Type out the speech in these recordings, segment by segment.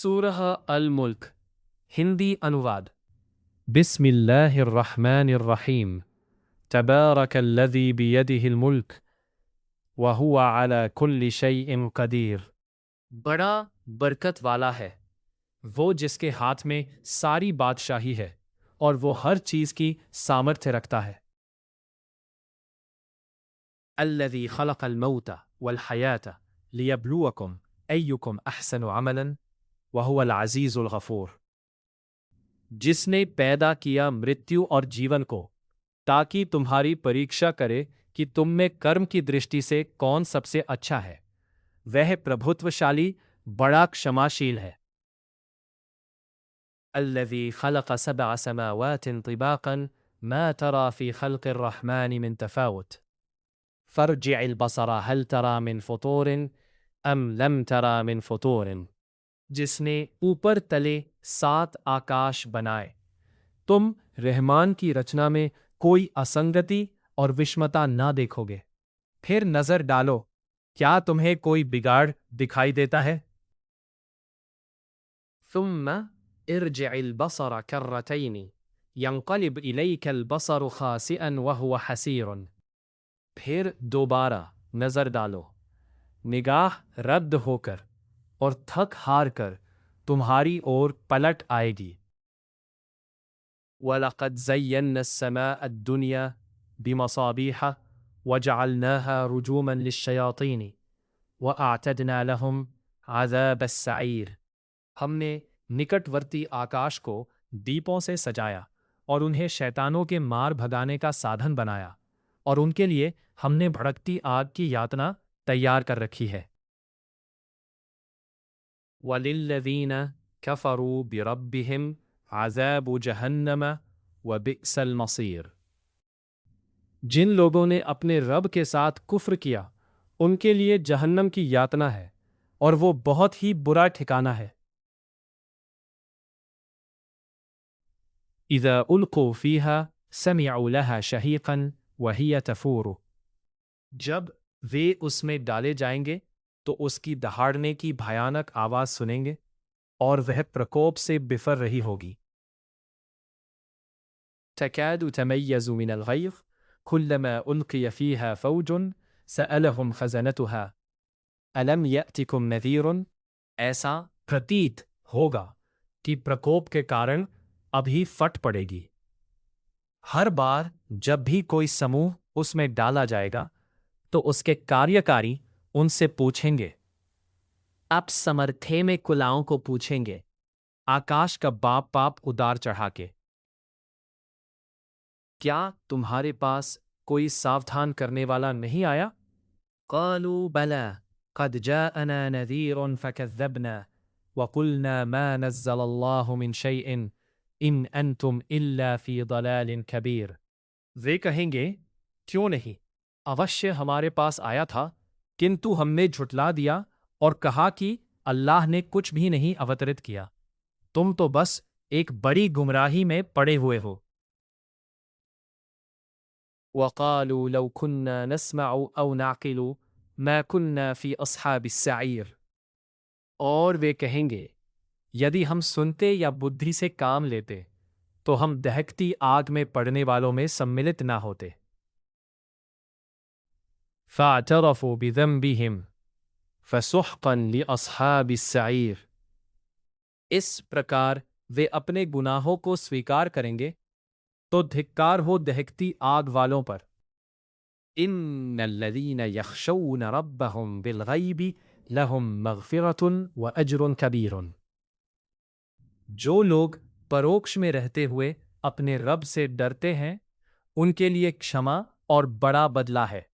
सूरह अल मुल्क हिंदी अनुवाद। बिस्मिल्लाहिर्रहमानिर्रहीम। तबारकल्लज़ी बियदिहिल मुल्क व हुवा अला कुल्लि शैइन क़दीर। बड़ा बरकत वाला है वो जिसके हाथ में सारी बादशाही है और वो हर चीज़ की सामर्थ्य रखता है। अल्लज़ी खलक़ल मौत वल हयात लियब्लुवकुम अय्युकुम अहसनु अमलन व हुवल अज़ीज़ुल गफ़ूर। जिसने पैदा किया मृत्यु और जीवन को ताकि तुम्हारी परीक्षा करे कि तुम में कर्म की दृष्टि से कौन सबसे अच्छा है, वह प्रभुत्वशाली बड़ा क्षमाशील है। अल्लज़ी खलक़ सबअ समावातिन तिबाक़न मा तरा फ़ी ख़ल्क़िर रहमानि मिन तफ़ावुत फ़र्जिइल बसर हल तरा मिन फ़ुतूरिन अम लम तरा मिन फ़ुतूरिन। जिसने ऊपर तले 7 आकाश बनाए, तुम रहमान की रचना में कोई असंगति और विषमता ना देखोगे। फिर नजर डालो, क्या तुम्हें कोई बिगाड़ दिखाई देता है? सुम्मा इरजिइल बसर कर्रतैनि यंक़लिब इलैकल बसरु खासिअन व हुव हसीरुन। फिर दोबारा नजर डालो, निगाह रद्द होकर और थक हार कर तुम्हारी ओर पलट आएगी। वलक़द ज़य्यन्ना अस्समाअ अद्दुनिया बिमसाबीह वजअलनाहा रुजूमन लिश्शयातीन वअअतदना लहुम अज़ाब अस्सईर। हमने निकटवर्ती आकाश को दीपों से सजाया और उन्हें शैतानों के मार भगाने का साधन बनाया, और उनके लिए हमने भड़कती आग की यातना तैयार कर रखी है। वलिल्लज़ीन कफ़रू बिरब्बिहिम अज़ाबु जहन्नम व बिअसल मसीर। जिन लोगों ने अपने रब के साथ कुफ्र किया, उनके लिए जहन्नम की यातना है और वो बहुत ही बुरा ठिकाना है। इज़ा उल्क़ू फ़ीहा समिअू लहा शहीक़न व हिय तफ़ूरु। जब वे उसमें डाले जाएंगे तो उसकी दहाड़ने की भयानक आवाज सुनेंगे और वह प्रकोप से बिफर रही होगी। तकादु तमय्यज़ु मिनल ग़ैज़ कुल्लमा उल्क़िय फ़ीहा फ़ौजुन सअलहुम ख़ज़नतुहा अलम यअतिकुम नज़ीरुन। ऐसा प्रतीत होगा कि प्रकोप के कारण अभी फट पड़ेगी। हर बार जब भी कोई समूह उसमें डाला जाएगा तो उसके कार्यकारी उनसे पूछेंगे, आप समर्थे में कुलाओं को पूछेंगे, आकाश का बाप पाप उदार चढ़ा के, क्या तुम्हारे पास कोई सावधान करने वाला नहीं आया? क़ालू बला क़द जाअना नज़ीरुन फ़कज़्ज़बना व क़ुलना मा नज़्ज़लल्लाहु मिन शैइन इन अंतुम इल्ला फ़ी ज़लालिन कबीर। वे कहेंगे, क्यों नहीं, अवश्य हमारे पास आया था, किंतु हमने झुठला दिया और कहा कि अल्लाह ने कुछ भी नहीं अवतरित किया, तुम तो बस एक बड़ी गुमराही में पड़े हुए हो। वक़ालू लौ कुन्ना नस्मअु औ नअक़िलु मा कुन्ना फ़ी अस्हाबिस सईर। और वे कहेंगे, यदि हम सुनते या बुद्धि से काम लेते तो हम दहकती आग में पड़ने वालों में सम्मिलित ना होते। फ़अतरफ़ू बिज़ंबिहिम फ़सुहक़न लिअस्हाबिस सईर। इस प्रकार वे अपने गुनाहों को स्वीकार करेंगे तो धिक्कार हो दहकती आग वालों पर। इन्नल्लज़ीन यख़शौन रब्बहुम बिलग़ैबि लहुम मग़फ़िरतुन व अज्रुन कबीरुन। जो लोग परोक्ष में रहते हुए अपने रब से डरते हैं, उनके लिए क्षमा और बड़ा बदला है।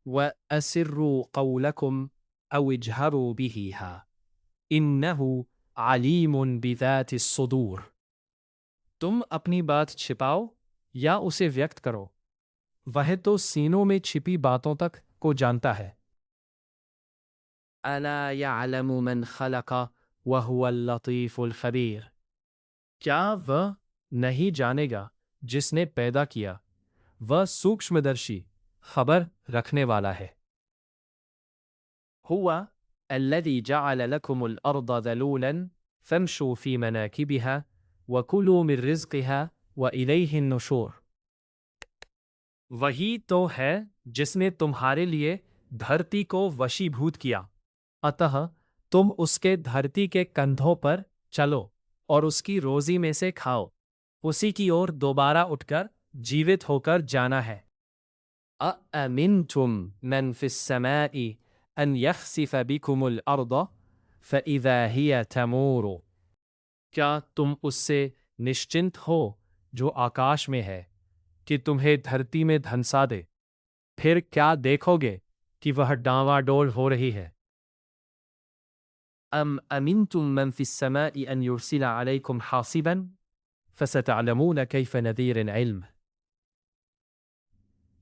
व अस्सिर्रू क़ौलकुम औ इजहरू बिही इन्नहु अलीमुन बिज़ातिस सुदूर। तुम अपनी बात छिपाओ या उसे व्यक्त करो, वह तो सीनों में छिपी बातों तक को जानता है। अला यअलमु मन खलक़ व हुवल लतीफ़ुल ख़बीर। क्या वह नहीं जानेगा जिसने पैदा किया, वह सूक्ष्मदर्शी खबर रखने वाला है। हुआ الذي جعل لكم الأرض ذلولا فامشوا في مناكبها وكلوا من رزقها وإليه النشور۔ وہی تو ہے جس نے تمہارے لیے دھرتی کو وشیبھوت کیا، اتہ تم اس کے دھرتی کے کندھوں پر چلو اور اس کی روزی میں سے کھاؤ، اسی کی اور دوبارہ اٹھ کر جیوت ہو کر جانا ہے۔ أَأَمِنْتُمْ مَنْ فِي السَّمَاءِ أَنْ يَخْسِفَ بِكُمُ الْأَرْضَ فَإِذَا هِيَ تَمُورُ۔ کیا تم اس سے نشچنت ہو جو آکاش میں ہے کہ تمہیں دھرتی میں دھنسا دے، پھر کیا دیکھو گے کہ وہ ڈاواں ڈول ہو رہی ہے۔ أَمْ أَمِنْتُمْ مَنْ فِي السَّمَاءِ أَنْ يُرْسِلَ عَلَيْكُمْ حَاصِبًا فَسَتَعْلَمُونَ كَيْفَ نَذِيرٍ عِلْمٍ۔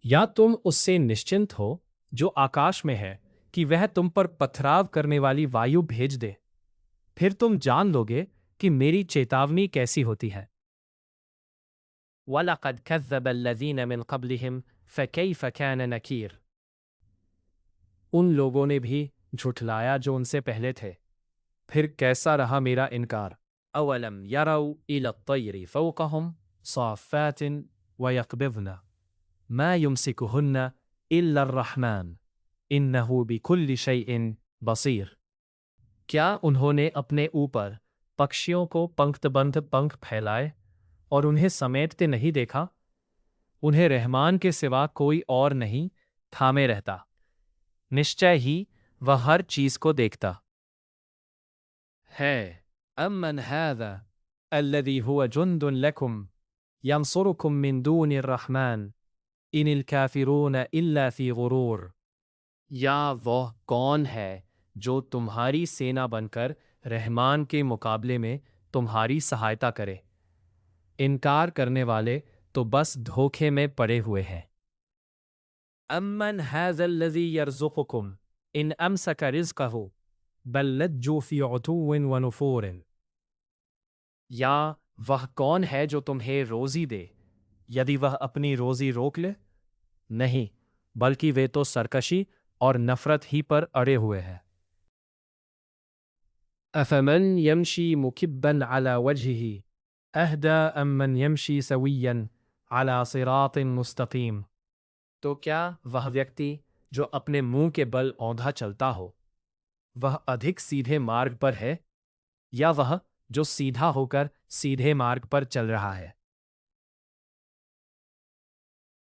یا تم اس سے نشچنت ہو جو آکاش میں ہے کہ وہ تم پر پتھراو کرنے والی وایو بھیج دے، پھر تم جان لو گے کہ میری چیتاونی کیسی ہوتی ہے۔ وَلَقَدْ كَذَّبَ الَّذِينَ مِن قَبْلِهِمْ فَكَيْفَ كَانَ نَكِيرٌ۔ ان لوگوں نے بھی جھٹلایا جو ان سے پہلے تھے، پھر کیسا رہا میرا انکار۔ أَوَلَمْ يَرَوْا إِلَى الطَّيْرِ فَوْقَهُمْ صَافَّاتٍ وَيَقْبِضْنَ مَا يُمْسِكُهُنَّ إِلَّا الرَّحْمَنُ إِنَّهُ بِكُلِّ شَيْءٍ بَصِيرٌ۔ کیا انہوں نے اپنے اوپر پکشیوں کو پنکھت بندھ پنکھ پھیلائے اور انہیں سمیٹتے نہیں دیکھا؟ انہیں رحمان کے سوا کوئی اور نہیں تھامے رہتا، نشچے ہی وہ ہر چیز کو دیکھتا ہے۔ أَمَّنْ هَذَا الَّذِي هُوَ جُنْدٌ لَكُمْ يَنْصُرُكُمْ مِنْ دُونِ الرَّحْمَنِ إِنِ الْكَافِرُونَ إِلَّا فِي غُرُورٍ۔ یا وہ کون ہے جو تمہاری سینا بن کر رحمان کے مقابلے میں تمہاری سہایتا کرے؟ انکار کرنے والے تو بس دھوکے میں پڑے ہوئے ہیں۔ أَمَّنْ هَذَا الَّذِي يَرْزُقُكُمْ إِنْ أَمْسَكَ رِزْقَهُ بَلْ لَجُّوا فِي عُتُوٍّ وَنُفُورٍ۔ یا وہ کون ہے جو تمہیں روزی دے یدی وہ اپنی روزی روک لے؟ نہیں، بلکہ وہ تو سرکشی اور نفرت ہی پر اڑے ہوئے ہیں۔ أَفَمَنْ يَمْشِي مُكِبًّا عَلَى وَجْهِهِ أَهْدَىٰ أَمَّنْ يَمْشِي سَوِيًّا عَلَى صِرَاطٍ مُسْتَقِيمٍ۔ تو کیا وہ ویکتی جو اپنے منہ کے بل اوندھا چلتا ہو وہ ادھک سیدھے مارگ پر ہے، یا وہ جو سیدھا ہو کر سیدھے مارگ پر چل رہا ہے؟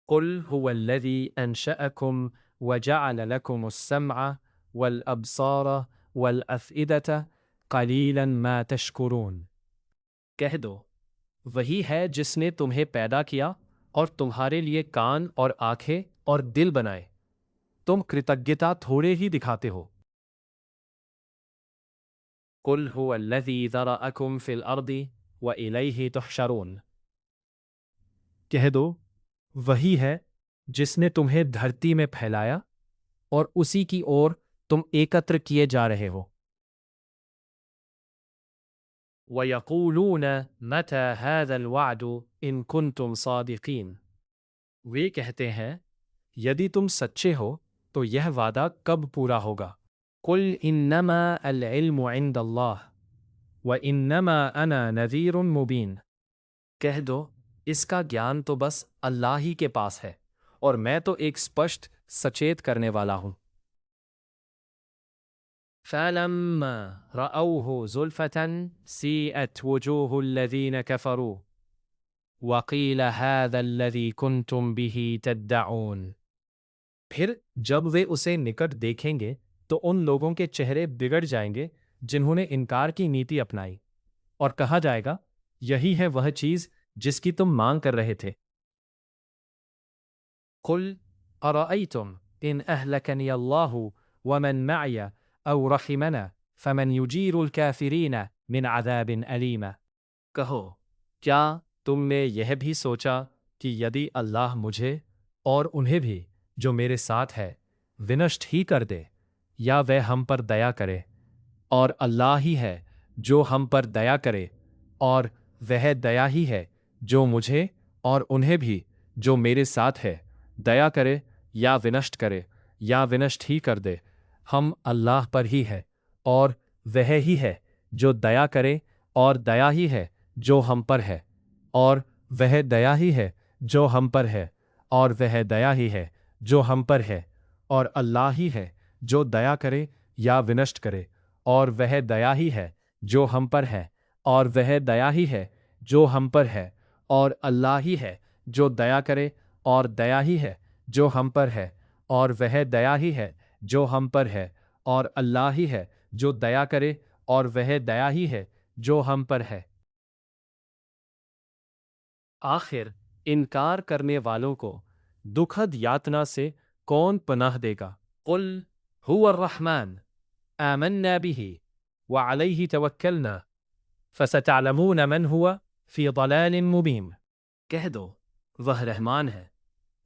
قُلْ هُوَ الَّذِي أَنشَأَكُمْ وَجَعَلَ لَكُمُ السَّمْعَ وَالْأَبْصَارَ وَالْأَفْئِدَةَ قَلِيلًا مَا تَشْكُرُونَ۔ کہہ دو، وہی ہے جس نے تمہیں پیدا کیا اور تمہارے لیے کان اور آنکھیں اور دل بنائے، تم کرتجنتا تھوڑے ہی دکھاتے ہو۔ قُلْ هُوَ الَّذِي ذَرَأَكُمْ فِي الْأَرْضِ وَإِلَيْهِ تُحْشَرُونَ۔ کہہ دو، وہی ہے جس نے تمہیں دھرتی میں پھیلایا اور اسی کی اور تم ایکتر کیے جا رہے ہو۔ وَيَقُولُونَ مَتَى هَذَا الْوَعْدُ إِن كُنتُمْ صَادِقِينَ۔ وہ کہتے ہیں یدی تم سچے ہو تو یہ وعدہ کب پورا ہوگا؟ قُلْ إِنَّمَا الْعِلْمُ عِندَ اللَّهِ وَإِنَّمَا أَنَا نَذِيرٌ مُبِينٌ۔ کہہ دو، اس کا گیان تو بس اللہ ہی کے پاس ہے اور میں تو ایک سپشٹ سچیت کرنے والا ہوں۔ فَلَمَّا رَأَوْهُ زُلْفَةً سِيئَتْ وُجُوهُ الَّذِينَ كَفَرُوا وَقِيلَ هَذَا الَّذِي كُنْتُمْ بِهِ تَدَّعُونَ۔ پھر جب وہ اسے نکٹ دیکھیں گے تو ان لوگوں کے چہرے بگڑ جائیں گے جنہوں نے انکار کی نیتی اپنائی، اور کہا جائے گا یہی ہے وہ چیز جس کی تم مانگ کر رہے تھے۔ قُلْ أَرَأَيْتُمْ إِنْ أَهْلَكَنِيَ اللَّهُ وَمَنْ مَعِيَ أَوْ رَحِمَنَا فَمَنْ يُجِيرُ الْكَافِرِينَ مِنْ عَذَابٍ أَلِيمٍ۔ کہو، کیا تم نے یہ بھی سوچا کہ یدی اللہ مجھے اور انہیں بھی جو میرے ساتھ ہے ونشٹ ہی کر دے، یا وہ ہم پر دیا کرے، اور اللہ ہی ہے جو ہم پر دیا کرے، اور وہ دیا ہی ہے جو مجھے اور انہیں بھی جو میرے ساتھ ہے دیا کرے، یا ونشٹ کرے، یا ونشٹ ہی کر دے، ہم اللہ پر ہی ہے اور वह ही है जो दया करे, और दया ही है जो हम पर है, और वह दया ही है जो हम पर है, और वह दया ही है जो हम पर है, और अल्लाह ही है जो दया करे या विनष्ट करे, और वह दया ही है जो हम पर है, और वह दया ही है जो हम पर है, और अल्लाह ही है जो दया करे, और दया ही है जो हम पर है, और वह दया ही है जो हम पर है, और अल्लाह ही है जो दया करे, और वह दया ही है जो हम पर है। आखिर इनकार करने वालों को दुखद यातना से कौन पनाह देगा? कुल हुवा अर्रहमान आमन्ना बिही व अलैहि तवक्कलना फसतअलमून मन हुवा फी ضلال मुबीन। कह दो, वह रहमान है,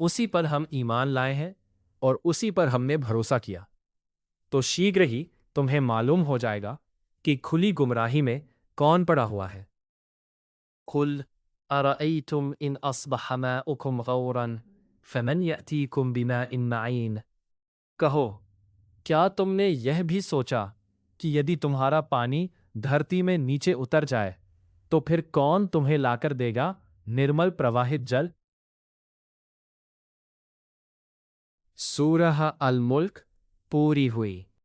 उसी पर हम ईमान लाए हैं और उसी पर हमने भरोसा किया, तो शीघ्र ही तुम्हें मालूम हो जाएगा कि खुली गुमराही में कौन पड़ा हुआ है। कुल अरअयतुम इन अस्बह माउकुम गौरन फमन यअतीकुम बिमाइन मईन। कहो, क्या तुमने यह भी सोचा कि यदि तुम्हारा पानी धरती में नीचे उतर जाए तो फिर कौन तुम्हें लाकर देगा निर्मल प्रवाहित जल? सूरह अल मुल्क पूरी हुई।